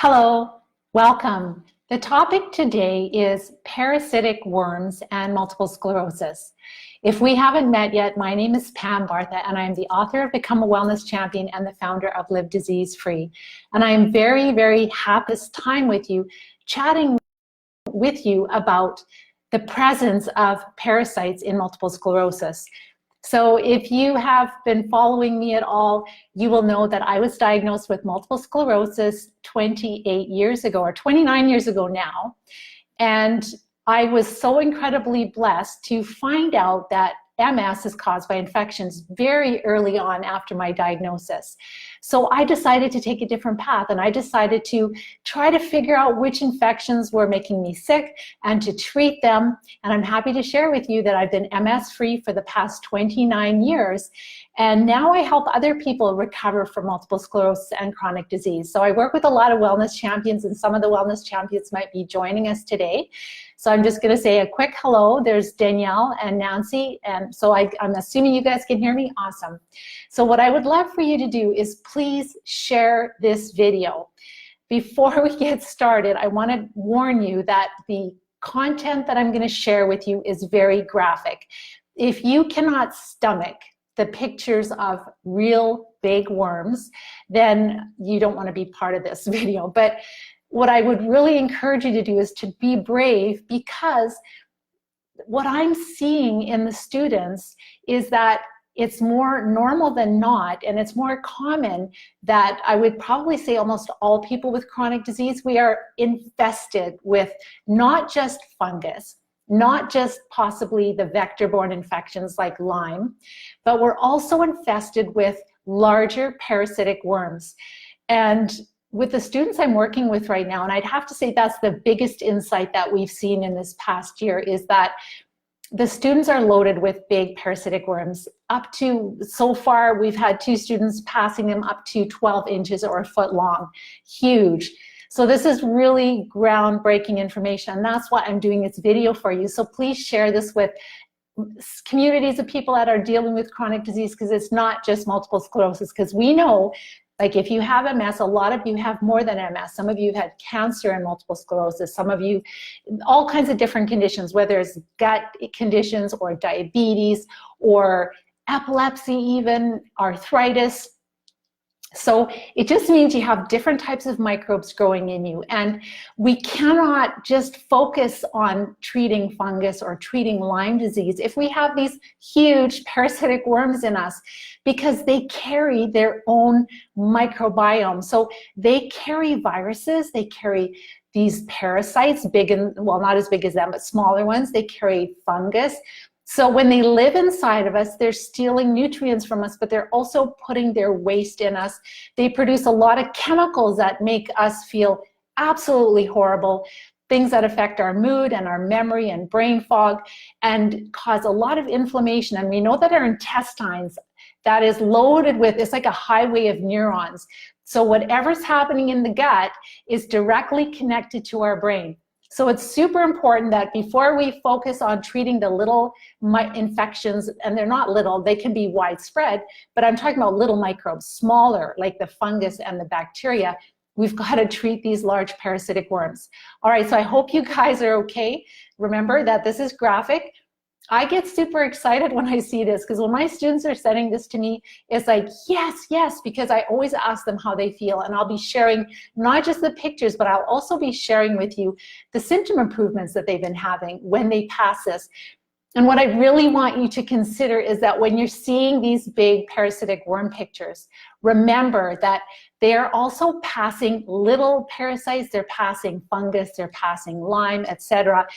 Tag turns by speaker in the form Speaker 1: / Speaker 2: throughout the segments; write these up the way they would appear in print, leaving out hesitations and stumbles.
Speaker 1: Hello, welcome. The topic today is parasitic worms and multiple sclerosis. If we haven't met yet, my name is Pam Bartha and I'm the author of Become a Wellness Champion and the founder of Live Disease Free. And I am very, very happy this time with you, chatting with you about the presence of parasites in multiple sclerosis. So if you have been following me at all, you will know that I was diagnosed with multiple sclerosis 28 years ago, or 29 years ago now. And I was so incredibly blessed to find out that MS is caused by infections very early on after my diagnosis. So I decided to take a different path, and I decided to try to figure out which infections were making me sick and to treat them. And I'm happy to share with you that I've been MS-free for the past 29 years. And now I help other people recover from multiple sclerosis and chronic disease. So I work with a lot of wellness champions, and some of the wellness champions might be joining us today. So I'm just going to say a quick hello. There's Danielle and Nancy, and so I'm assuming you guys can hear me. Awesome. So what I would love for you to do is please share this video. Before we get started, I want to warn you that the content that I'm going to share with you is very graphic. If you cannot stomach the pictures of real big worms, then you don't want to be part of this video. But what I would really encourage you to do is to be brave, because what I'm seeing in the students is that it's more normal than not, and it's more common that I would probably say almost all people with chronic disease, we are infested with not just fungus, not just possibly the vector-borne infections like Lyme, but we're also infested with larger parasitic worms. And with the students I'm working with right now, and I'd have to say that's the biggest insight that we've seen in this past year, is that the students are loaded with big parasitic worms. Up to, so far, we've had 2 students passing them up to 12 inches or a foot long. Huge. So this is really groundbreaking information, and that's why I'm doing this video for you. So please share this with communities of people that are dealing with chronic disease, because it's not just multiple sclerosis, because we know, like, if you have MS, a lot of you have more than MS. Some of you have had cancer and multiple sclerosis. Some of you, all kinds of different conditions, whether it's gut conditions or diabetes or epilepsy, even arthritis. So it just means you have different types of microbes growing in you. And we cannot just focus on treating fungus or treating Lyme disease if we have these huge parasitic worms in us, because they carry their own microbiome. So they carry viruses, they carry these parasites, big and, well, not as big as them, but smaller ones. They carry fungus. So when they live inside of us, they're stealing nutrients from us, but they're also putting their waste in us. They produce a lot of chemicals that make us feel absolutely horrible, things that affect our mood and our memory and brain fog, and cause a lot of inflammation. And we know that our intestines, that is loaded with, it's like a highway of neurons. So whatever's happening in the gut is directly connected to our brain. So it's super important that before we focus on treating the little infections, and they're not little, they can be widespread, but I'm talking about little microbes, smaller, like the fungus and the bacteria, we've got to treat these large parasitic worms. All right, so I hope you guys are okay. Remember that this is graphic. I get super excited when I see this, because when my students are sending this to me, it's like, yes, yes, because I always ask them how they feel, and I'll be sharing not just the pictures, but I'll also be sharing with you the symptom improvements that they've been having when they pass this. And what I really want you to consider is that when you're seeing these big parasitic worm pictures, remember that they are also passing little parasites, they're passing fungus, they're passing Lyme, etc.,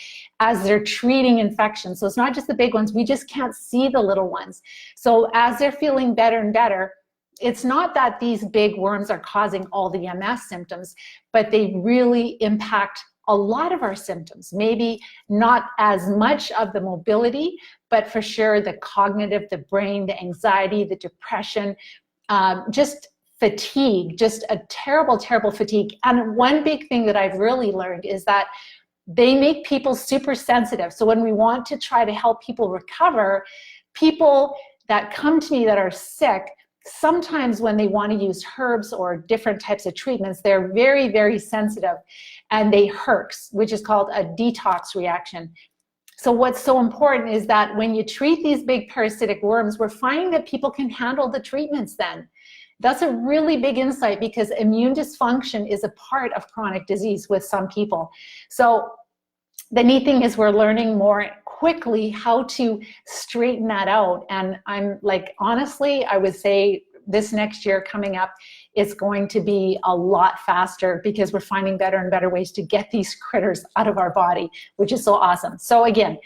Speaker 1: as they're treating infections. So it's not just the big ones, we just can't see the little ones. So as they're feeling better and better, it's not that these big worms are causing all the MS symptoms, but they really impact a lot of our symptoms, maybe not as much of the mobility, but for sure the cognitive, the brain, the anxiety, the depression, just fatigue, just a terrible, terrible fatigue. And one big thing that I've really learned is that they make people super sensitive. So when we want to try to help people recover, people that come to me that are sick sometimes when they want to use herbs or different types of treatments, they're very, very sensitive and they herx, which is called a detox reaction. So what's so important is that when you treat these big parasitic worms, we're finding that people can handle the treatments then. That's a really big insight because immune dysfunction is a part of chronic disease with some people. So the neat thing is we're learning more quickly how to straighten that out. And I'm like, honestly, I would say this next year coming up, it's going to be a lot faster because we're finding better and better ways to get these critters out of our body, which is so awesome. So again,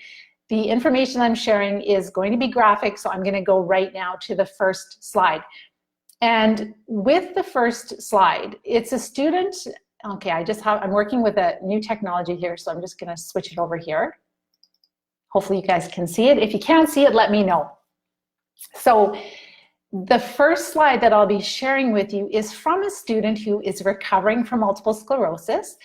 Speaker 1: the information I'm sharing is going to be graphic, so I'm going to go right now to the first slide. And with the first slide, it's a student. Okay, I'm working with a new technology here, so I'm just going to switch it over here. Hopefully you guys can see it. If you can't see it, let me know. So the first slide that I'll be sharing with you is from a student who is recovering from multiple sclerosis,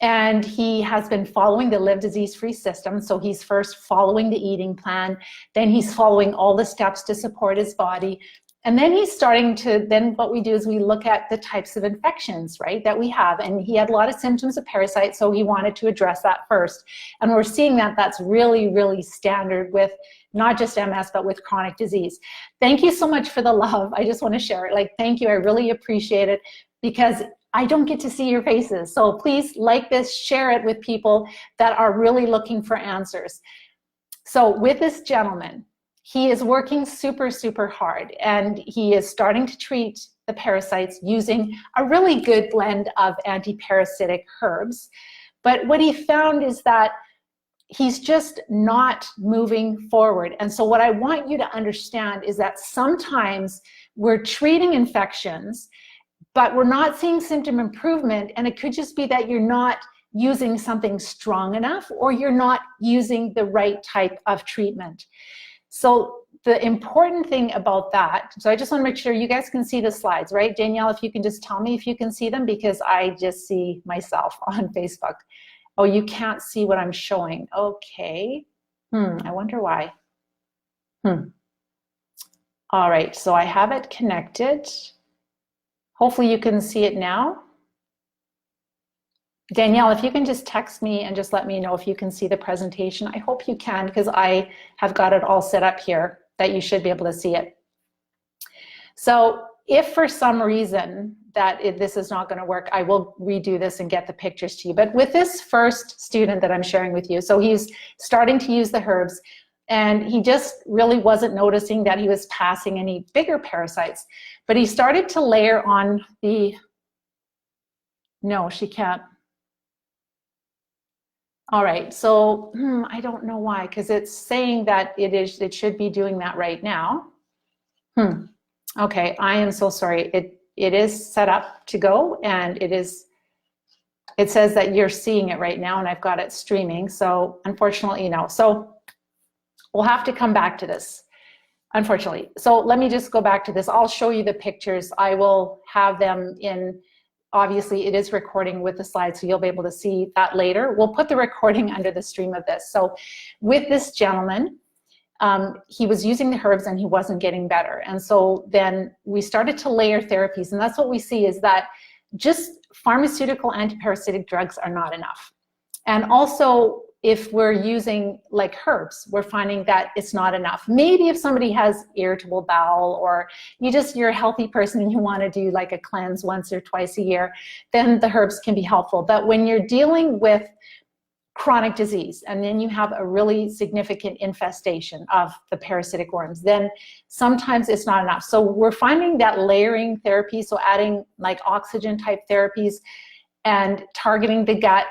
Speaker 1: and he has been following the Live Disease-Free system. So he's first following the eating plan, then he's following all the steps to support his body, and then he's starting to, then what we do is we look at the types of infections, right, that we have. And he had a lot of symptoms of parasites, so he wanted to address that first. And we're seeing that that's really, really standard with not just MS, but with chronic disease. Thank you so much for the love. I just want to share it. Like, thank you. I really appreciate it because I don't get to see your faces. So please like this, share it with people that are really looking for answers. So with this gentleman, he is working super, super hard, and he is starting to treat the parasites using a really good blend of anti-parasitic herbs. But what he found is that he's just not moving forward. And so what I want you to understand is that sometimes we're treating infections, but we're not seeing symptom improvement, and it could just be that you're not using something strong enough or you're not using the right type of treatment. So the important thing about that, so I just want to make sure you guys can see the slides, right? Danielle, if you can just tell me if you can see them, because I just see myself on Facebook. Oh, you can't see what I'm showing. Okay. I wonder why. All right, so I have it connected. Hopefully you can see it now. Danielle, if you can just text me and just let me know if you can see the presentation. I hope you can, because I have got it all set up here that you should be able to see it. So if for some reason that this is not going to work, I will redo this and get the pictures to you. But with this first student that I'm sharing with you, so he's starting to use the herbs, and he just really wasn't noticing that he was passing any bigger parasites. But he started to layer on the, no, she can't. All right, so I don't know why, because it's saying that it should be doing that right now. Okay, I am so sorry. It is set up to go, and it says that you're seeing it right now, and I've got it streaming. So unfortunately, no. So we'll have to come back to this, unfortunately. So let me just go back to this. I'll show you the pictures. I will have them in. Obviously, it is recording with the slides, so you'll be able to see that later. We'll put the recording under the stream of this. So with this gentleman, he was using the herbs and he wasn't getting better. And so then we started to layer therapies. And that's what we see, is that just pharmaceutical antiparasitic drugs are not enough. And also, if we're using like herbs, we're finding that it's not enough. Maybe if somebody has irritable bowel, or you're a healthy person and you want to do like a cleanse once or twice a year, then the herbs can be helpful. But when you're dealing with chronic disease, and then you have a really significant infestation of the parasitic worms, then sometimes it's not enough. So we're finding that layering therapy, so adding like oxygen type therapies and targeting the gut.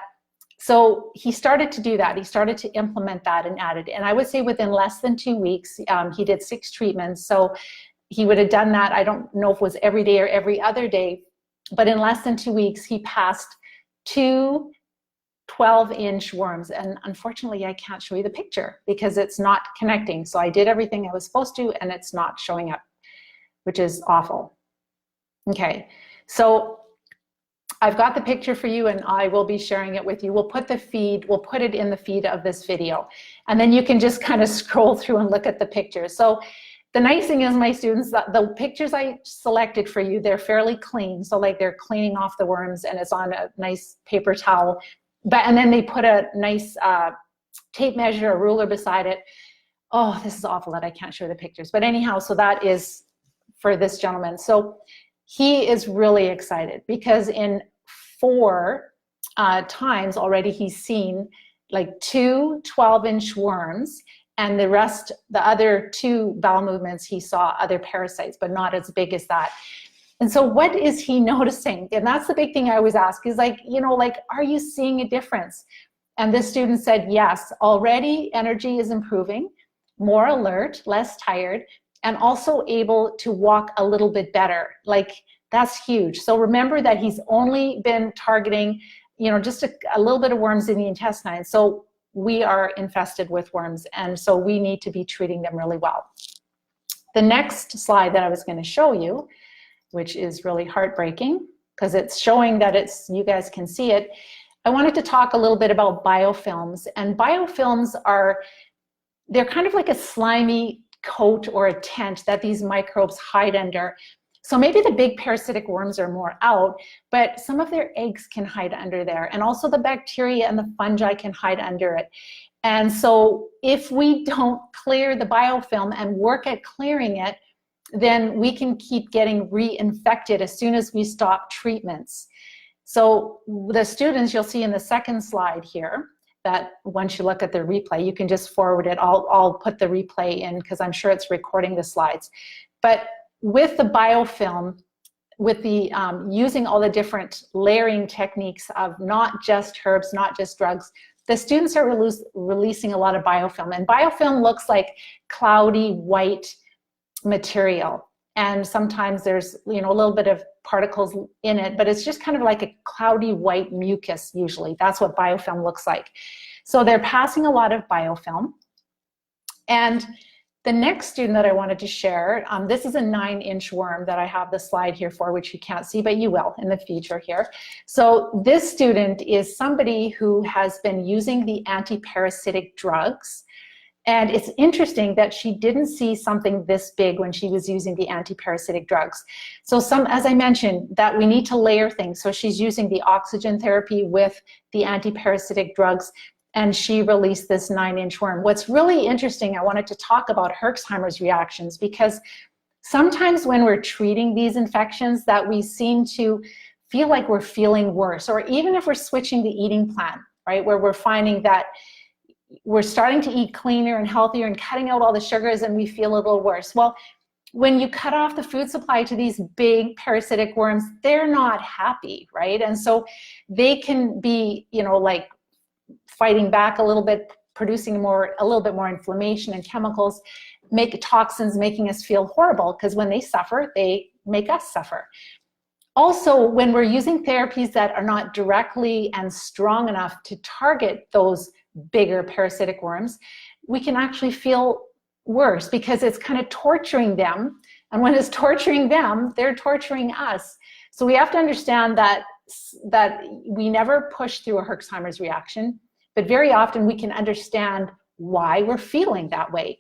Speaker 1: So he started to do that. He started to implement that and added. And I would say within less than 2 weeks, he did 6 treatments. So he would have done that. I don't know if it was every day or every other day, but in less than 2 weeks, he passed 2 12-inch worms. And unfortunately, I can't show you the picture because it's not connecting. So I did everything I was supposed to, and it's not showing up, which is awful. Okay, so I've got the picture for you, and I will be sharing it with you. We'll put it in the feed of this video, and then you can just kind of scroll through and look at the pictures. So the nice thing is my students, the pictures I selected for you, they're fairly clean. So like they're cleaning off the worms and it's on a nice paper towel. And then they put a nice tape measure, a ruler beside it. Oh, this is awful that I can't show the pictures. But anyhow, so that is for this gentleman. So he is really excited because in 4 times already he's seen like 2 12-inch worms, and the rest, the other 2 bowel movements, he saw other parasites, but not as big as that. And so what is he noticing? And that's the big thing I always ask is like, you know, like, are you seeing a difference? And this student said, yes, already energy is improving, more alert, less tired, and also able to walk a little bit better. Like, that's huge. So remember that he's only been targeting, you know, just a little bit of worms in the intestine. So we are infested with worms, and so we need to be treating them really well. The next slide that I was going to show you, which is really heartbreaking because it's showing that it's, you guys can see it. I wanted to talk a little bit about biofilms, and biofilms they're kind of like a slimy coat or a tent that these microbes hide under. So maybe the big parasitic worms are more out, but some of their eggs can hide under there, and also the bacteria and the fungi can hide under it. And so if we don't clear the biofilm and work at clearing it, then we can keep getting reinfected as soon as we stop treatments. So the students, you'll see in the second slide here, that once you look at the replay, you can just forward it. I'll put the replay in because I'm sure it's recording the slides. But with the biofilm, with the using all the different layering techniques of not just herbs, not just drugs, the students are releasing a lot of biofilm. And biofilm looks like cloudy white material. And sometimes there's, you know, a little bit of particles in it, but it's just kind of like a cloudy white mucus usually. That's what biofilm looks like. So they're passing a lot of biofilm. And the next student that I wanted to share, this is a 9-inch worm that I have the slide here for, which you can't see, but you will in the future here. So this student is somebody who has been using the anti-parasitic drugs. And it's interesting that she didn't see something this big when she was using the anti-parasitic drugs. So as I mentioned, that we need to layer things. So she's using the oxygen therapy with the anti-parasitic drugs, and she released this 9-inch worm. What's really interesting, I wanted to talk about herxheimer's reactions, because sometimes when we're treating these infections that we seem to feel like we're feeling worse, or even if we're switching the eating plan, right, where we're finding that we're starting to eat cleaner and healthier and cutting out all the sugars and we feel a little worse. Well, when you cut off the food supply to these big parasitic worms, they're not happy, right? And so they can be, you know, like fighting back a little bit, producing a little bit more inflammation and chemicals, make toxins, making us feel horrible, because when they suffer, they make us suffer. Also, when we're using therapies that are not directly and strong enough to target those bigger parasitic worms, we can actually feel worse because it's kind of torturing them. And when it's torturing them, they're torturing us. So we have to understand that we never push through a herxheimer's reaction, but very often we can understand why we're feeling that way.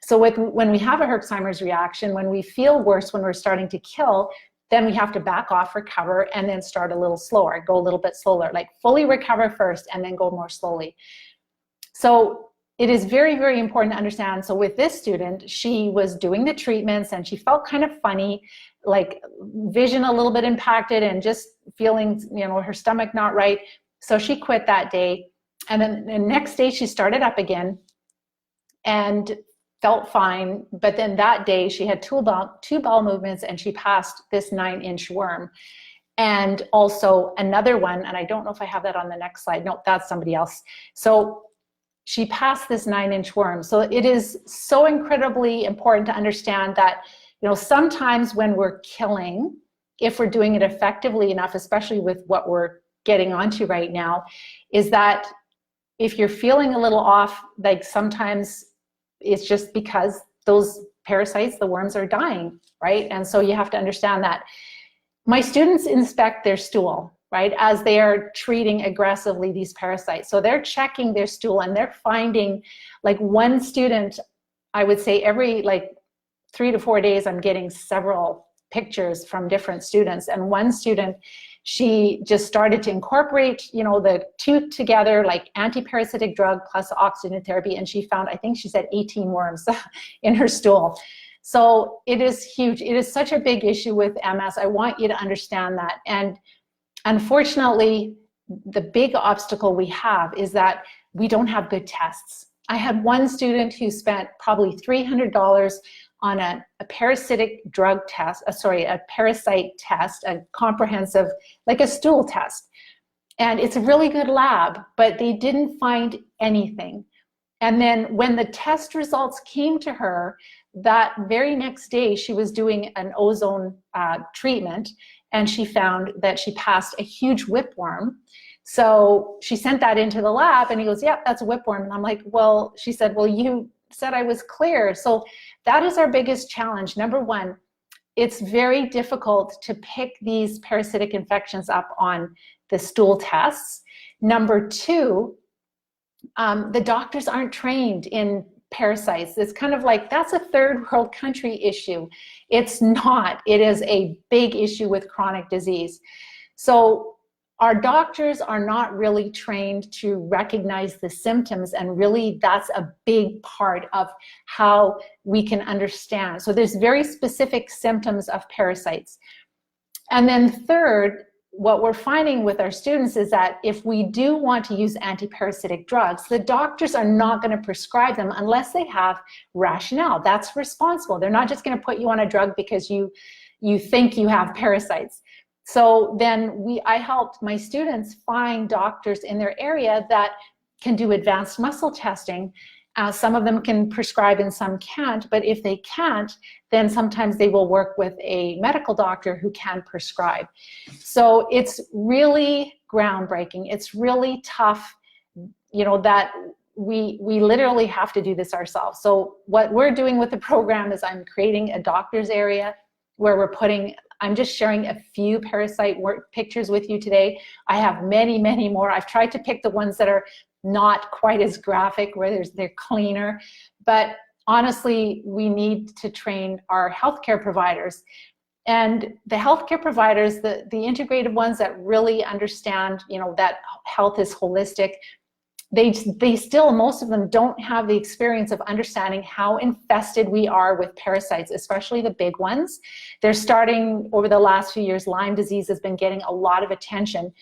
Speaker 1: So when we have a herxheimer's reaction, when we feel worse, when we're starting to kill, then we have to back off, recover, and then start a little slower, go a little bit slower, like fully recover first and then go more slowly. So it is very, very important to understand. So with this student, she was doing the treatments and she felt kind of funny, like vision a little bit impacted and just feeling, you know, her stomach not right. So she quit that day. And then the next day she started up again and felt fine. But then that day she had two bowel movements and she passed this 9-inch worm. And also another one, and I don't know if I have that on the next slide. No, that's somebody else. So she passed this 9-inch worm. So it is so incredibly important to understand that, you know, sometimes when we're killing, if we're doing it effectively enough, especially with what we're getting onto right now, is that if you're feeling a little off, like sometimes it's just because those parasites, the worms, are dying, right? And so you have to understand that. My students inspect their stool, right, as they are treating aggressively these parasites. So they're checking their stool and they're finding, like one student, I would say every like 3 to 4 days, I'm getting several pictures from different students. And one student, she just started to incorporate, you know, the two together, like anti-parasitic drug plus oxygen therapy, and she found, I think she said 18 worms in her stool. So it is huge. It is such a big issue with MS. I want you to understand that. And unfortunately, the big obstacle we have is that we don't have good tests. I had one student who spent probably $300 on a parasitic drug test, a parasite test, a comprehensive, like a stool test. And it's a really good lab, but they didn't find anything. And then when the test results came to her, that very next day she was doing an ozone treatment, and she found that she passed a huge whipworm. So she sent that into the lab, and he goes, yeah, that's a whipworm. And I'm like, well, she said, well, you said I was clear. So that is our biggest challenge. Number one, it's very difficult to pick these parasitic infections up on the stool tests. Number two, the doctors aren't trained in parasites. It's kind of like, that's a third world country issue. It's not. It is a big issue with chronic disease. So our doctors are not really trained to recognize the symptoms, and really that's a big part of how we can understand. So there's very specific symptoms of parasites. And then third, what we're finding with our students is that if we do want to use anti-parasitic drugs, the doctors are not going to prescribe them unless they have rationale. That's responsible. They're not just going to put you on a drug because you think you have parasites. So then I helped my students find doctors in their area that can do advanced muscle testing. Some of them can prescribe and some can't, but if they can't, then sometimes they will work with a medical doctor who can prescribe. So it's really groundbreaking. It's really tough, you know, that we literally have to do this ourselves. So what we're doing with the program is I'm creating a doctor's area where we're putting, I'm just sharing a few parasite pictures with you today. I have many, many more. I've tried to pick the ones that are not quite as graphic, where they're cleaner. But honestly, we need to train our healthcare providers. And the healthcare providers, the integrated ones that really understand, you know, that health is holistic, they still, most of them don't have the experience of understanding how infested we are with parasites, especially the big ones. They're starting, over the last few years, Lyme disease has been getting a lot of attention.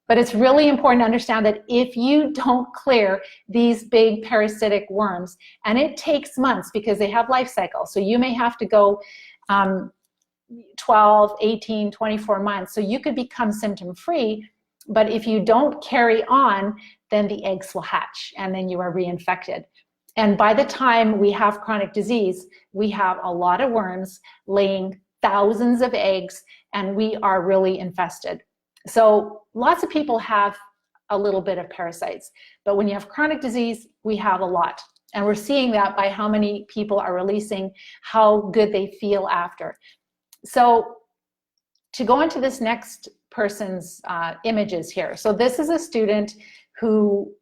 Speaker 1: But it's really important to understand that if you don't clear these big parasitic worms, and it takes months because they have life cycles, so you may have to go 12, 18, 24 months, so you could become symptom-free, but if you don't carry on, then the eggs will hatch, and then you are reinfected. And by the time we have chronic disease, we have a lot of worms laying thousands of eggs, and we are really infested. So lots of people have a little bit of parasites, but when you have chronic disease, we have a lot. And we're seeing that by how many people are releasing, how good they feel after. So to go into this next person's images here. So this is a student who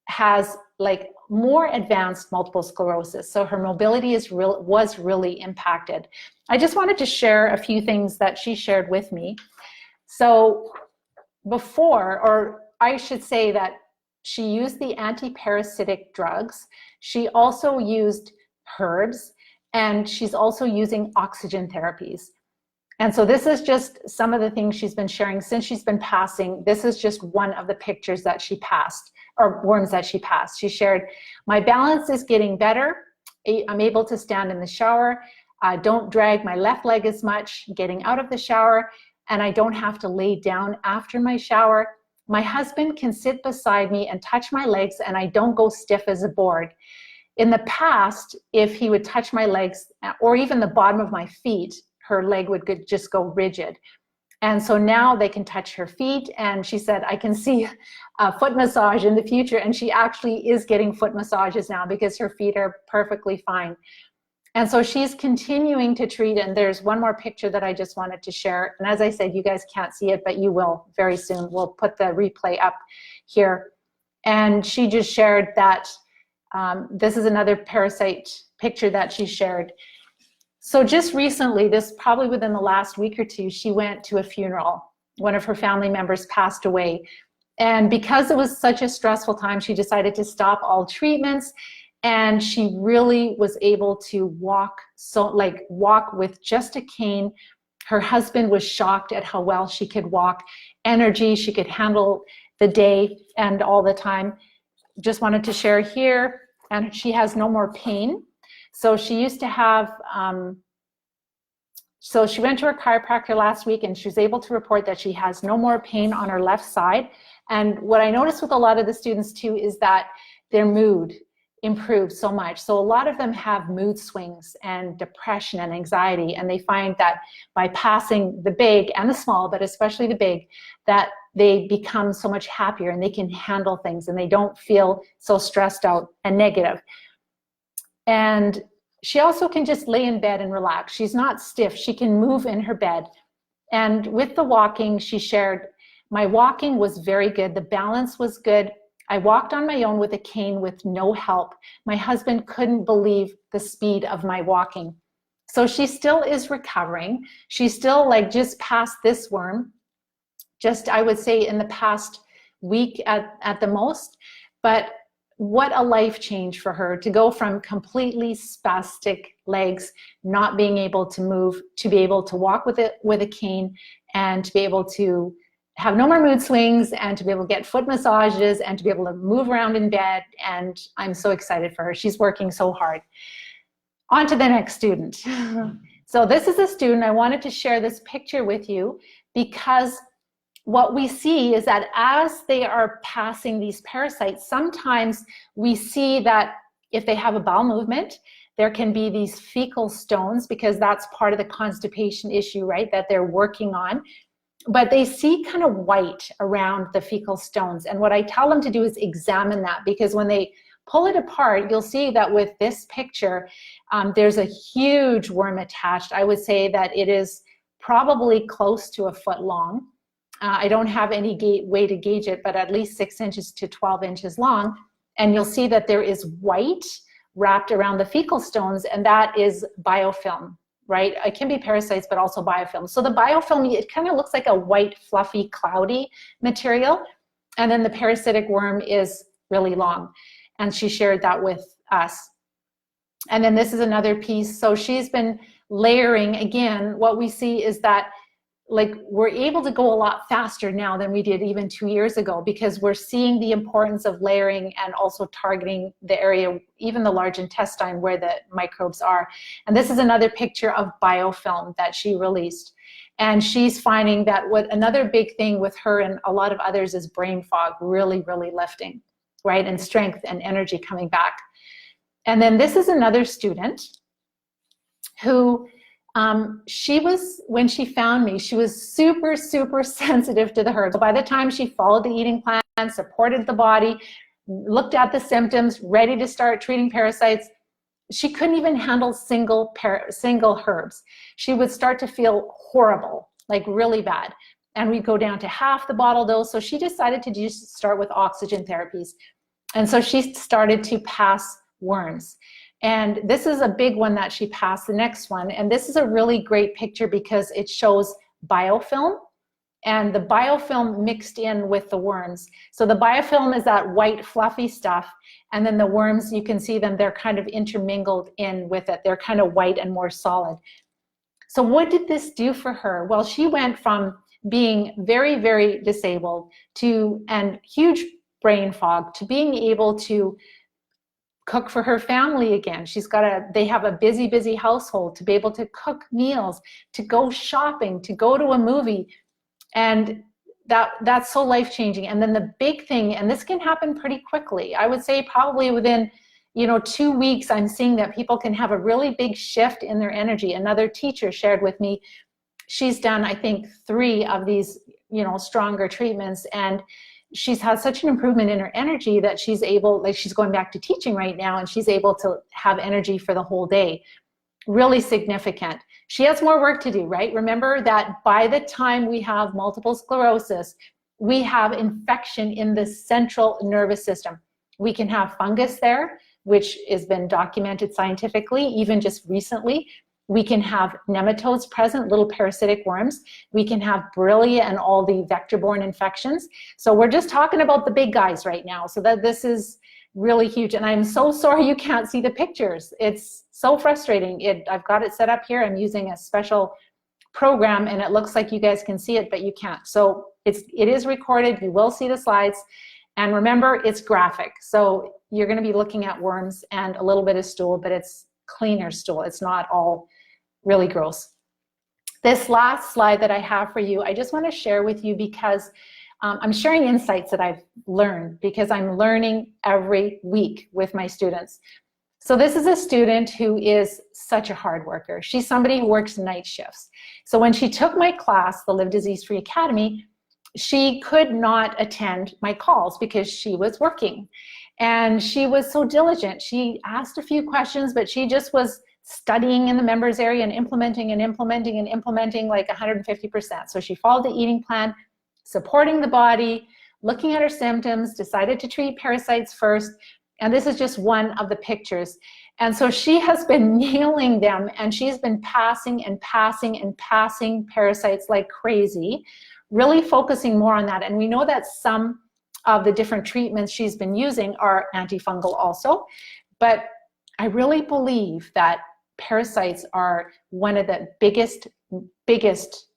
Speaker 1: has like more advanced multiple sclerosis. So her mobility was really impacted. I just wanted to share a few things that she shared with me. So before, or I should say that she used the anti-parasitic drugs. She also used herbs, and she's also using oxygen therapies. And so this is just some of the things she's been sharing since she's been passing. This is just one of the pictures that she passed, or worms that she passed. She shared, my balance is getting better. I'm able to stand in the shower. I don't drag my left leg as much getting out of the shower, and I don't have to lay down after my shower. My husband can sit beside me and touch my legs, and I don't go stiff as a board. In the past, if he would touch my legs or even the bottom of my feet, her leg would just go rigid. And so now they can touch her feet, and she said, I can see a foot massage in the future, and she actually is getting foot massages now because her feet are perfectly fine. And so she's continuing to treat, and there's one more picture that I just wanted to share. And as I said, you guys can't see it, but you will very soon. We'll put the replay up here. And she just shared that, this is another parasite picture that she shared. So just recently, this probably within the last week or two, she went to a funeral. One of her family members passed away. And because it was such a stressful time, she decided to stop all treatments, and she really was able to walk, walk with just a cane. Her husband was shocked at how well she could walk. Energy, she could handle the day and all the time. Just wanted to share here, and she has no more pain. So she used to have, so she went to her chiropractor last week, and she was able to report that she has no more pain on her left side. And what I noticed with a lot of the students too is that their mood improved so much. So a lot of them have mood swings and depression and anxiety, and they find that by passing the big and the small, but especially the big, that they become so much happier and they can handle things and they don't feel so stressed out and negative. And she also can just lay in bed and relax. She's not stiff. She can move in her bed. And with the walking, she shared, my walking was very good. The balance was good. I walked on my own with a cane with no help. My husband couldn't believe the speed of my walking. So she still is recovering. She's still just past this worm, just I would say in the past week at the most. But what a life change for her to go from completely spastic legs, not being able to move, to be able to walk with a cane, and to be able to have no more mood swings, and to be able to get foot massages, and to be able to move around in bed. And I'm so excited for her. She's working so hard. On to the next student. So this is a student. I wanted to share this picture with you because what we see is that as they are passing these parasites, sometimes we see that if they have a bowel movement, there can be these fecal stones, because that's part of the constipation issue, right, that they're working on. But they see kind of white around the fecal stones. And what I tell them to do is examine that, because when they pull it apart, you'll see that with this picture, there's a huge worm attached. I would say that it is probably close to a foot long. I don't have any way to gauge it, but at least 6 inches to 12 inches long. And you'll see that there is white wrapped around the fecal stones, and that is biofilm. Right? It can be parasites, but also biofilm. So the biofilm, it kind of looks like a white, fluffy, cloudy material. And then the parasitic worm is really long. And she shared that with us. And then this is another piece. So she's been layering. Again, what we see is that we're able to go a lot faster now than we did even 2 years ago, because we're seeing the importance of layering and also targeting the area, even the large intestine where the microbes are. And this is another picture of biofilm that she released. And she's finding that another big thing with her and a lot of others is brain fog really, really lifting, right? And strength and energy coming back. And then this is another student who when she found me, she was super, super sensitive to the herbs. So by the time she followed the eating plan, supported the body, looked at the symptoms, ready to start treating parasites, she couldn't even handle single herbs. She would start to feel horrible, really bad. And we'd go down to half the bottle dose. So she decided to just start with oxygen therapies. And so she started to pass worms. And this is a big one that she passed, the next one. And this is a really great picture because it shows biofilm, and the biofilm mixed in with the worms. So the biofilm is that white fluffy stuff, and then the worms, you can see them, they're kind of intermingled in with it. They're kind of white and more solid. So what did this do for her? Well, she went from being very, very disabled and huge brain fog to being able to cook for her family again. They have a busy, busy household, to be able to cook meals, to go shopping, to go to a movie. And that's so life-changing. And then the big thing, and this can happen pretty quickly, I would say probably within 2 weeks, I'm seeing that people can have a really big shift in their energy. Another teacher shared with me, she's done, I think, 3 of these, stronger treatments, and she's had such an improvement in her energy that she's able, she's going back to teaching right now, and she's able to have energy for the whole day. Really significant. She has more work to do, right? Remember that by the time we have multiple sclerosis, we have infection in the central nervous system. We can have fungus there, which has been documented scientifically, even just recently. We can have nematodes present, little parasitic worms. We can have Borrelia and all the vector-borne infections. So we're just talking about the big guys right now. So that this is really huge. And I'm so sorry you can't see the pictures. It's so frustrating. I've got it set up here. I'm using a special program and it looks like you guys can see it, but you can't. So it is recorded. You will see the slides. And remember, it's graphic. So you're going to be looking at worms and a little bit of stool, but it's cleaner stool. It's not all really gross. This last slide that I have for you, I just want to share with you because I'm sharing insights that I've learned because I'm learning every week with my students. So this is a student who is such a hard worker. She's somebody who works night shifts. So when she took my class, the Live Disease Free Academy, she could not attend my calls because she was working. And she was so diligent. She asked a few questions, but she just was studying in the members area and implementing like 150%. So she followed the eating plan, supporting the body, looking at her symptoms, decided to treat parasites first. And this is just one of the pictures. And so she has been nailing them, and she's been passing and passing and passing parasites like crazy, really focusing more on that. And we know that some of the different treatments she's been using are antifungal also, but I really believe that parasites are one of the biggest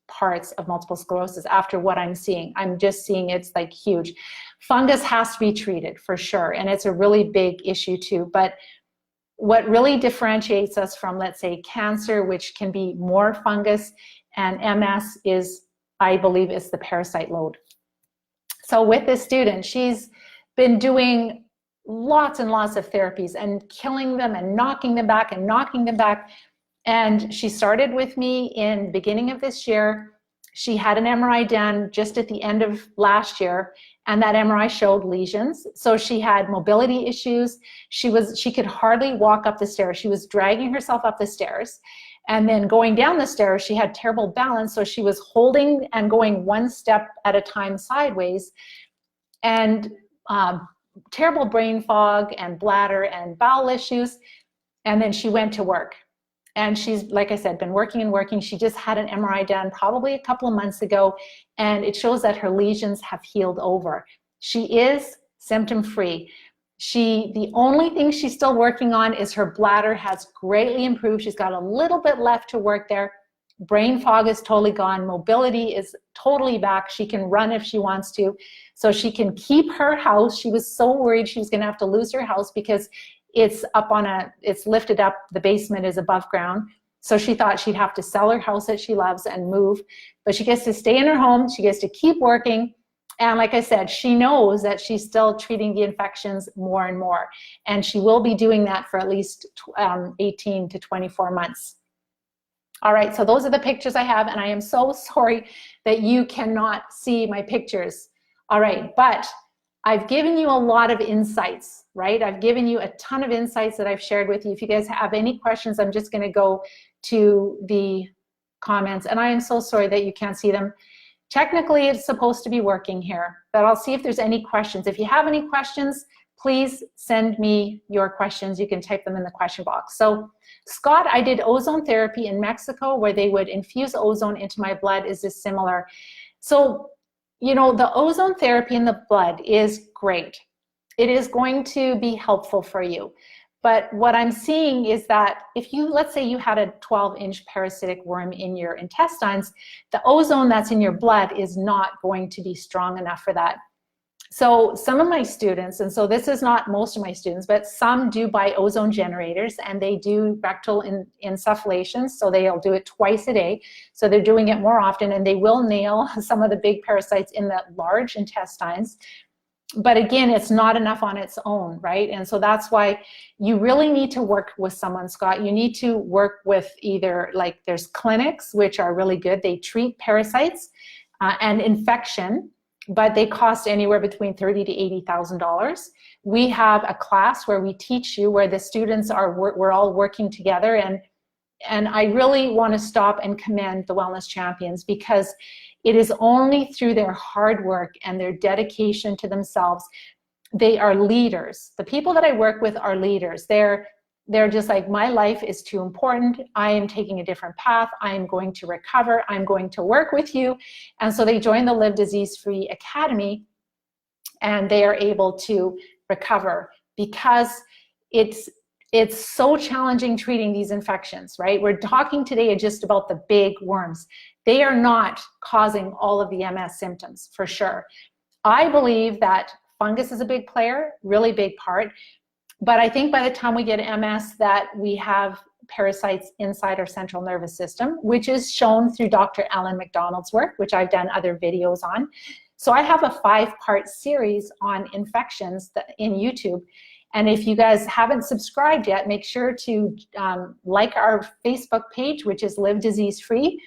Speaker 1: parts of multiple sclerosis after what I'm seeing. I'm just seeing it's like huge. Fungus has to be treated for sure, and it's a really big issue too, but what really differentiates us from, let's say, cancer, which can be more fungus, and MS is, I believe, is the parasite load. So with this student, she's been doing lots and lots of therapies and killing them and knocking them back and knocking them back. And she started with me in the beginning of this year. She had an MRI done just at the end of last year, and that MRI showed lesions. So she had mobility issues. She could hardly walk up the stairs. She was dragging herself up the stairs. And then going down the stairs, she had terrible balance, so she was holding and going one step at a time sideways, and terrible brain fog and bladder and bowel issues. And then she went to work. And she's, like I said, been working and working. She just had an MRI done probably a couple of months ago, and it shows that her lesions have healed over. She is symptom-free. The only thing she's still working on is her bladder has greatly improved. She's got a little bit left to work there. Brain fog is totally gone. Mobility is totally back. She can run if she wants to. So she can keep her house. She was so worried she was going to have to lose her house because it's lifted up. The basement is above ground. So she thought she'd have to sell her house that she loves and move. But she gets to stay in her home. She gets to keep working. And like I said, she knows that she's still treating the infections more and more. And she will be doing that for at least 18 to 24 months. All right, so those are the pictures I have, and I am so sorry that you cannot see my pictures. All right, but I've given you a lot of insights, right? I've given you a ton of insights that I've shared with you. If you guys have any questions, I'm just gonna go to the comments, and I am so sorry that you can't see them. Technically, it's supposed to be working here, but I'll see if there's any questions. If you have any questions, please send me your questions. You can type them in the question box. So, Scott, I did ozone therapy in Mexico where they would infuse ozone into my blood. Is this similar? So, you know, the ozone therapy in the blood is great. It is going to be helpful for you. But what I'm seeing is that if you, let's say you had a 12-inch parasitic worm in your intestines, the ozone that's in your blood is not going to be strong enough for that. So some of my students, and so this is not most of my students, but some do buy ozone generators, and they do rectal insufflations, so they'll do it twice a day. So they're doing it more often, and they will nail some of the big parasites in the large intestines. But again, it's not enough on its own, right? And so that's why you really need to work with someone, Scott. You need to work with either, like, there's clinics, which are really good. They treat parasites and infection, but they cost anywhere between $30,000 to $80,000. We have a class where we teach you, where the students are, we're all working together, and I really want to stop and commend the Wellness Champions, because it is only through their hard work and their dedication to themselves. They are leaders. The people that I work with are leaders. They're they're just like, my life is too important. I am taking a different path. I am going to recover. I'm going to work with you. And so they join the Live Disease Free Academy, and they are able to recover because it's so challenging treating these infections, right? We're talking today just about the big worms. They are not causing all of the MS symptoms, for sure. I believe that fungus is a big player, really big part. But I think by the time we get MS that we have parasites inside our central nervous system, which is shown through Dr. Ellen McDonald's work, which I've done other videos on. So I have a 5-part series on infections in YouTube. And if you guys haven't subscribed yet, make sure to like our Facebook page, which is Live Disease Free.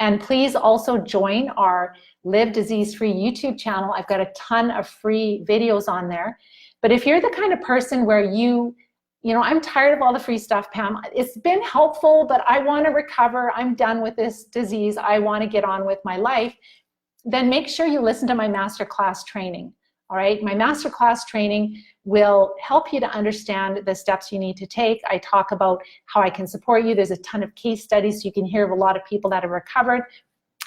Speaker 1: And please also join our Live Disease Free YouTube channel. I've got a ton of free videos on there. But if you're the kind of person where you know, I'm tired of all the free stuff, Pam. It's been helpful, but I want to recover. I'm done with this disease. I want to get on with my life. Then make sure you listen to my masterclass training. All right, my masterclass training will help you to understand the steps you need to take. I talk about how I can support you. There's a ton of case studies so you can hear of a lot of people that have recovered,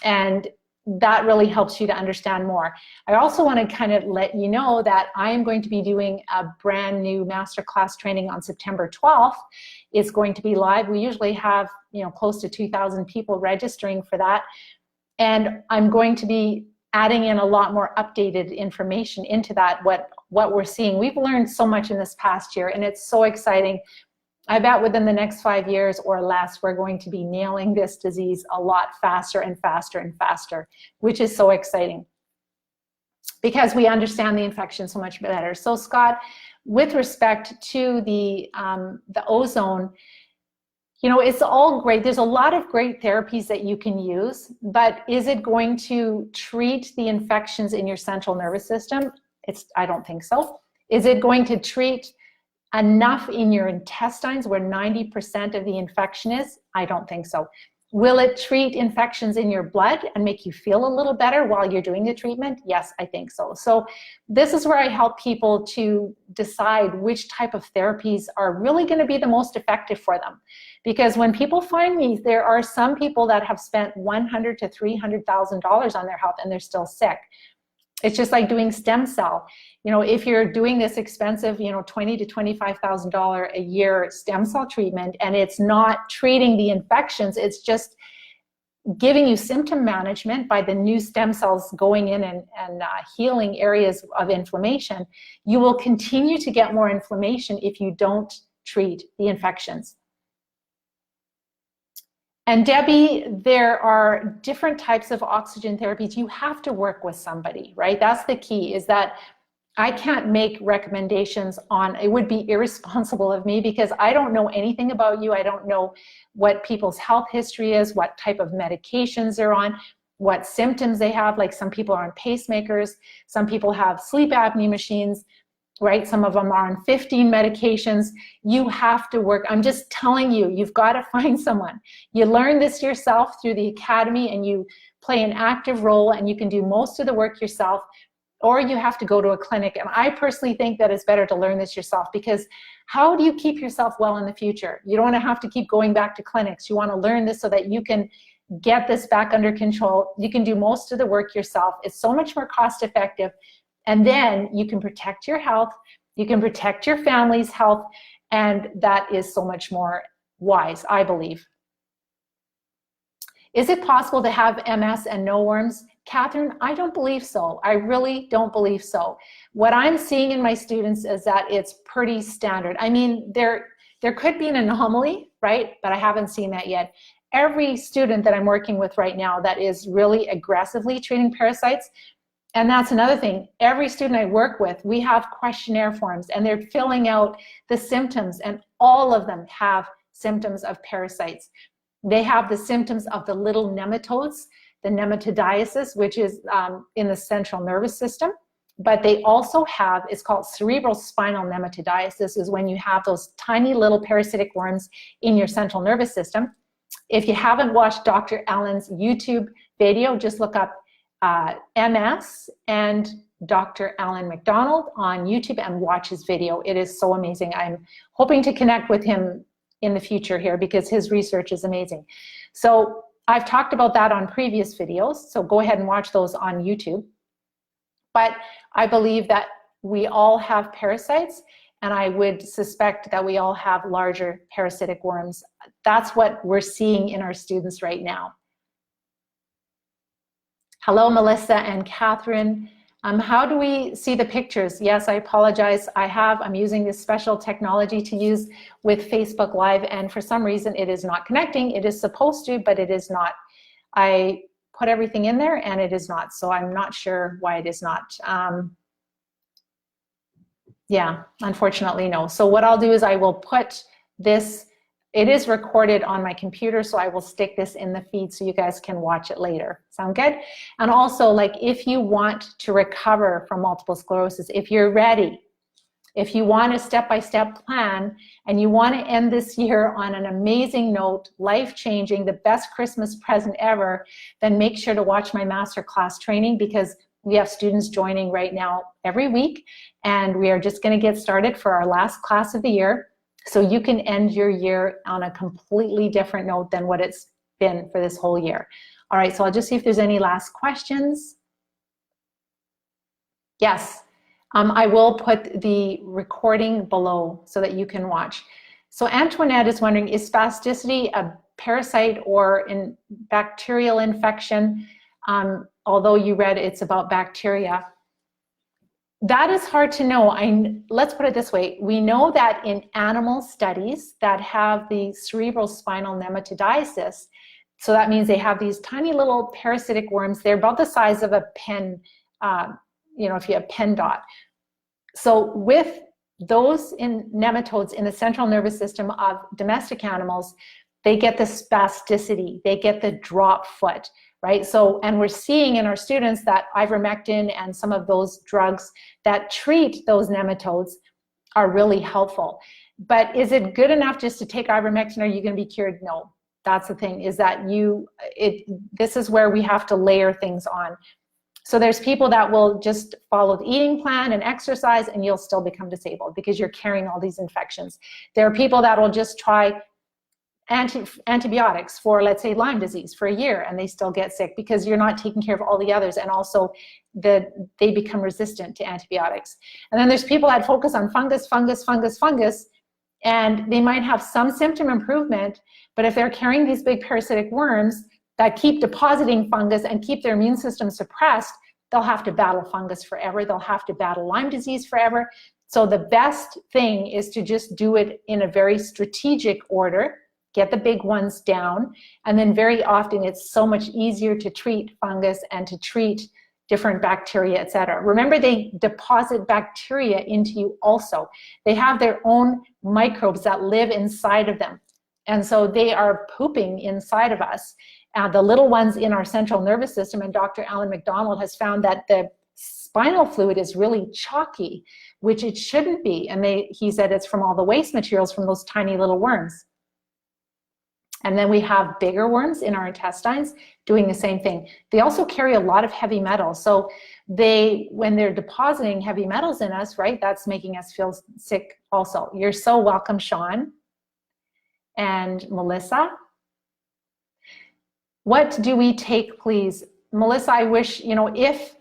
Speaker 1: and that really helps you to understand more. I also want to kind of let you know that I am going to be doing a brand new masterclass training on September 12th. It's going to be live. We usually have, you know, close to 2,000 people registering for that. And I'm going to be adding in a lot more updated information into that, what we're seeing. We've learned so much in this past year, and it's so exciting. I bet within the next 5 years or less, we're going to be nailing this disease a lot faster and faster and faster, which is so exciting because we understand the infection so much better. So Scott, with respect to the ozone, you know, it's all great. There's a lot of great therapies that you can use, but is it going to treat the infections in your central nervous system? I don't think so. Is it going to treat enough in your intestines where 90% of the infection is? I don't think so. Will it treat infections in your blood and make you feel a little better while you're doing the treatment? Yes, I think so. So this is where I help people to decide which type of therapies are really going to be the most effective for them. Because when people find me, there are some people that have spent $100,000 to $300,000 on their health and they're still sick. It's just like doing stem cell. You know, if you're doing this expensive, you know, $20,000 to $25,000 a year stem cell treatment and it's not treating the infections, it's just giving you symptom management by the new stem cells going in and healing areas of inflammation, you will continue to get more inflammation if you don't treat the infections. And Debbie, there are different types of oxygen therapies. You have to work with somebody, right? That's the key, is that I can't make recommendations on, it would be irresponsible of me because I don't know anything about you. I don't know what people's health history is, what type of medications they're on, what symptoms they have. Like some people are on pacemakers, some people have sleep apnea machines, right? Some of them are on 15 medications. You have to work. I'm just telling you, you've got to find someone. You learn this yourself through the academy and you play an active role and you can do most of the work yourself, or you have to go to a clinic. And I personally think that it's better to learn this yourself, because how do you keep yourself well in the future? You don't want to have to keep going back to clinics. You want to learn this so that you can get this back under control. You can do most of the work yourself. It's so much more cost effective. And then you can protect your health, you can protect your family's health, and that is so much more wise, I believe. Is it possible to have MS and no worms? Catherine, I don't believe so. I really don't believe so. What I'm seeing in my students is that it's pretty standard. I mean, there could be an anomaly, right? But I haven't seen that yet. Every student that I'm working with right now that is really aggressively treating parasites, and that's another thing, every student I work with, we have questionnaire forms and they're filling out the symptoms, and all of them have symptoms of parasites. They have the symptoms of the little nematodes, the nematodiasis, which is in the central nervous system, but they also have, it's called cerebral spinal nematodiasis, is when you have those tiny little parasitic worms in your central nervous system. If you haven't watched Dr. Allen's YouTube video, just look up MS and Dr. Alan McDonald on YouTube and watch his video. It is so amazing. I'm hoping to connect with him in the future here because his research is amazing. So I've talked about that on previous videos, so go ahead and watch those on YouTube. But I believe that we all have parasites, and I would suspect that we all have larger parasitic worms. That's what we're seeing in our students right now. Hello, Melissa and Catherine. How do we see the pictures? Yes, I apologize. I'm using this special technology to use with Facebook Live, and for some reason it is not connecting. It is supposed to, but it is not. I put everything in there and it is not, so I'm not sure why it is not. Yeah, unfortunately, no. So what I'll do is I will put this, it is recorded on my computer, so I will stick this in the feed so you guys can watch it later. Sound good? And also, like, if you want to recover from multiple sclerosis, if you're ready, if you want a step-by-step plan and you want to end this year on an amazing note, life-changing, the best Christmas present ever, then make sure to watch my masterclass training, because we have students joining right now every week, and we are just going to get started for our last class of the year, so you can end your year on a completely different note than what it's been for this whole year. All right, so I'll just see if there's any last questions. Yes, I will put the recording below so that you can watch. So Antoinette is wondering, is spasticity a parasite or a bacterial infection? Although you read it's about bacteria. That is hard to know. Let's put it this way. We know that in animal studies that have the cerebral spinal nematoidiasis, so that means they have these tiny little parasitic worms. They're about the size of a pen, you know, if you have pen dot. So with those nematodes in the central nervous system of domestic animals, they get the spasticity, they get the drop foot, right? So, and we're seeing in our students that ivermectin and some of those drugs that treat those nematodes are really helpful. But is it good enough just to take ivermectin? Are you going to be cured? No. That's the thing, is that this is where we have to layer things on. So there's people that will just follow the eating plan and exercise and you'll still become disabled because you're carrying all these infections. There are people that will just try antibiotics for, let's say, Lyme disease for a year and they still get sick because you're not taking care of all the others, and also they become resistant to antibiotics. And then there's people that focus on fungus, and they might have some symptom improvement, but if they're carrying these big parasitic worms that keep depositing fungus and keep their immune system suppressed, they'll have to battle fungus forever. They'll have to battle Lyme disease forever. So the best thing is to just do it in a very strategic order, get the big ones down, and then very often it's so much easier to treat fungus and to treat different bacteria, etc. Remember, they deposit bacteria into you also. They have their own microbes that live inside of them. And so they are pooping inside of us. The little ones in our central nervous system, and Dr. Alan McDonald has found that the spinal fluid is really chalky, which it shouldn't be. And he said it's from all the waste materials from those tiny little worms. And then we have bigger worms in our intestines doing the same thing. They also carry a lot of heavy metals. So when they're depositing heavy metals in us, right, that's making us feel sick also. You're so welcome, Sean and Melissa. What do we take, please? Melissa, I wish, you know, if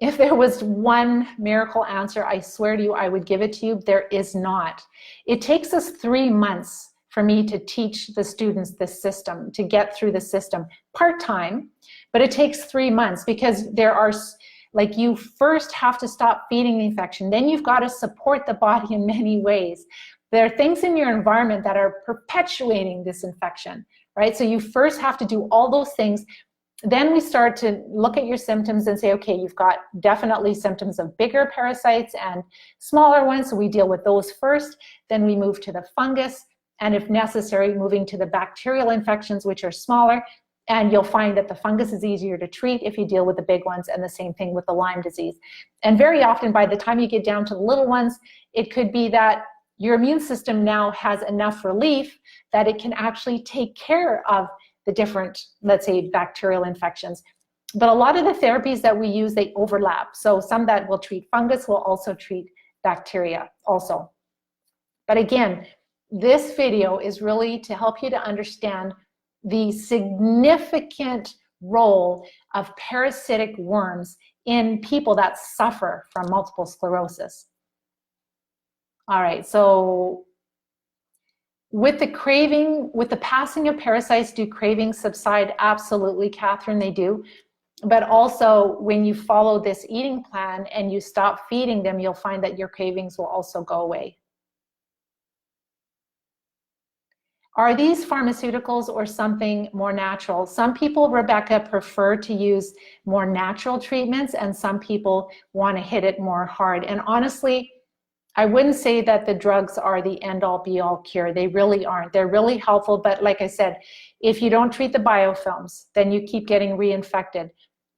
Speaker 1: there was one miracle answer, I swear to you, I would give it to you. There is not. It takes us 3 months for me to teach the students this system, to get through the system part-time, but it takes 3 months because there are, like, you first have to stop feeding the infection, then you've got to support the body in many ways. There are things in your environment that are perpetuating this infection, right? So you first have to do all those things. Then we start to look at your symptoms and say, okay, you've got definitely symptoms of bigger parasites and smaller ones, so we deal with those first. Then we move to the fungus, and if necessary, moving to the bacterial infections, which are smaller. And you'll find that the fungus is easier to treat if you deal with the big ones, and the same thing with the Lyme disease. And very often, by the time you get down to the little ones, it could be that your immune system now has enough relief that it can actually take care of the different, let's say, bacterial infections. But a lot of the therapies that we use, they overlap. So some that will treat fungus will also treat bacteria also. But again, this video is really to help you to understand the significant role of parasitic worms in people that suffer from multiple sclerosis. All right, so with the passing of parasites, do cravings subside? Absolutely, Catherine, they do. But also, when you follow this eating plan and you stop feeding them, you'll find that your cravings will also go away. Are these pharmaceuticals or something more natural? Some people, Rebecca, prefer to use more natural treatments, and some people want to hit it more hard. And honestly, I wouldn't say that the drugs are the end-all be-all cure. They really aren't. They're really helpful, but like I said, if you don't treat the biofilms, then you keep getting reinfected.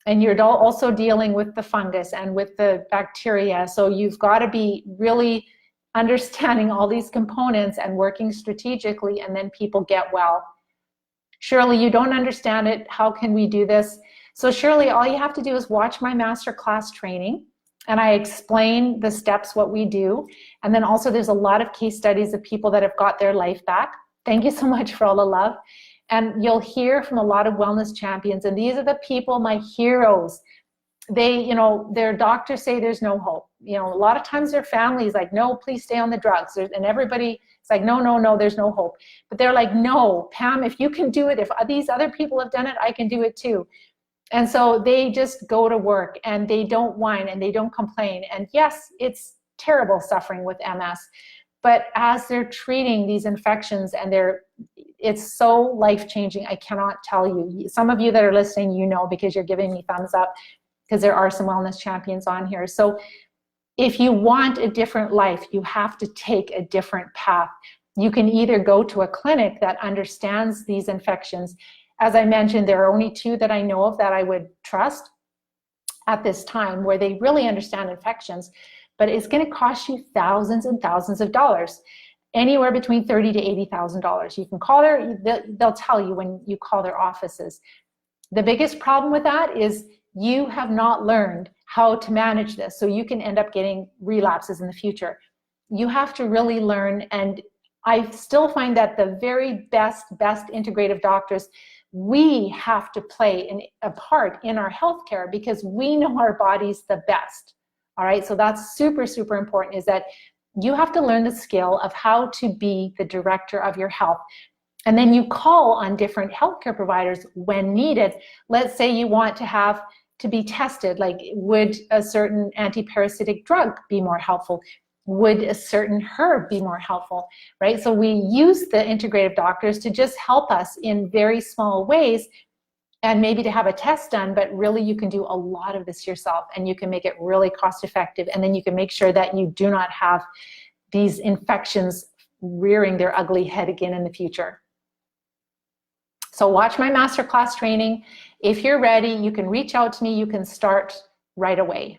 Speaker 1: And you're also dealing with the fungus and with the bacteria. So you've got to be really understanding all these components and working strategically, and then people get well. Shirley, you don't understand it. How can we do this? So Shirley, all you have to do is watch my masterclass training, and I explain the steps, what we do. And then also there's a lot of case studies of people that have got their life back. Thank you so much for all the love. And you'll hear from a lot of wellness champions, and these are the people, my heroes. They, you know, their doctors say there's no hope. You know, a lot of times their families like, no, please stay on the drugs. And everybody, it's like, no, no, no, there's no hope. But they're like, no, Pam, if you can do it, if these other people have done it, I can do it too. And so they just go to work and they don't whine and they don't complain. And yes, it's terrible suffering with MS, but as they're treating these infections and it's so life-changing, I cannot tell you. Some of you that are listening, you know, because you're giving me thumbs up, because there are some wellness champions on here. So if you want a different life, you have to take a different path. You can either go to a clinic that understands these infections. As I mentioned, there are only 2 that I know of that I would trust at this time, where they really understand infections, but it's going to cost you thousands and thousands of dollars, anywhere between $30,000 to $80,000. You can call they'll tell you when you call their offices. The biggest problem with that is you have not learned how to manage this, so you can end up getting relapses in the future. You have to really learn, and I still find that the very best integrative doctors, we have to play a part in our healthcare because we know our bodies the best. All right, so that's super, super important, is that you have to learn the skill of how to be the director of your health. And then you call on different healthcare providers when needed. Let's say you want to be tested, like would a certain anti-parasitic drug be more helpful? Would a certain herb be more helpful, right? So we use the integrative doctors to just help us in very small ways, and maybe to have a test done, but really you can do a lot of this yourself, and you can make it really cost effective, and then you can make sure that you do not have these infections rearing their ugly head again in the future. So watch my masterclass training. If you're ready, you can reach out to me. You can start right away.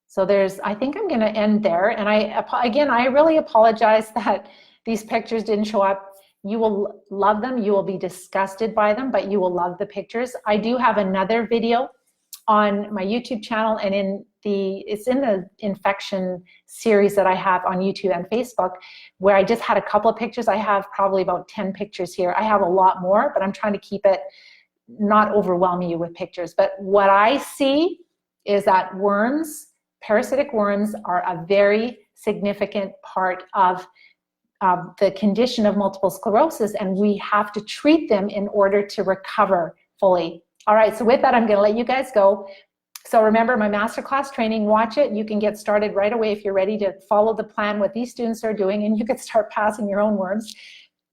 Speaker 1: So I think I'm going to end there. And I really apologize that these pictures didn't show up. You will love them. You will be disgusted by them, but you will love the pictures. I do have another video on my YouTube channel, and it's in the infection series that I have on YouTube and Facebook, where I just had a couple of pictures. I have probably about 10 pictures here. I have a lot more, but I'm trying to keep it, not overwhelming you with pictures. But what I see is that parasitic worms are a very significant part of the condition of multiple sclerosis, and we have to treat them in order to recover fully. All right, so with that, I'm going to let you guys go. So remember my masterclass training, watch it. You can get started right away if you're ready to follow the plan, what these students are doing, and you can start passing your own worms.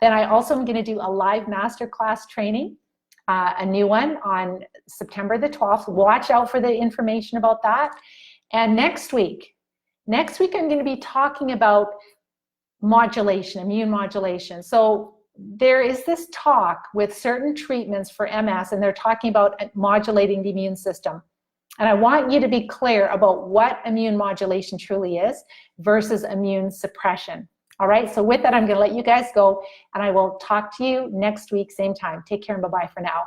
Speaker 1: Then I also am going to do a live masterclass training, a new one on September the 12th. Watch out for the information about that. And next week I'm going to be talking about modulation, immune modulation. So there is this talk with certain treatments for MS, and they're talking about modulating the immune system. And I want you to be clear about what immune modulation truly is versus immune suppression. All right, so with that, I'm going to let you guys go, and I will talk to you next week, same time. Take care and bye-bye for now.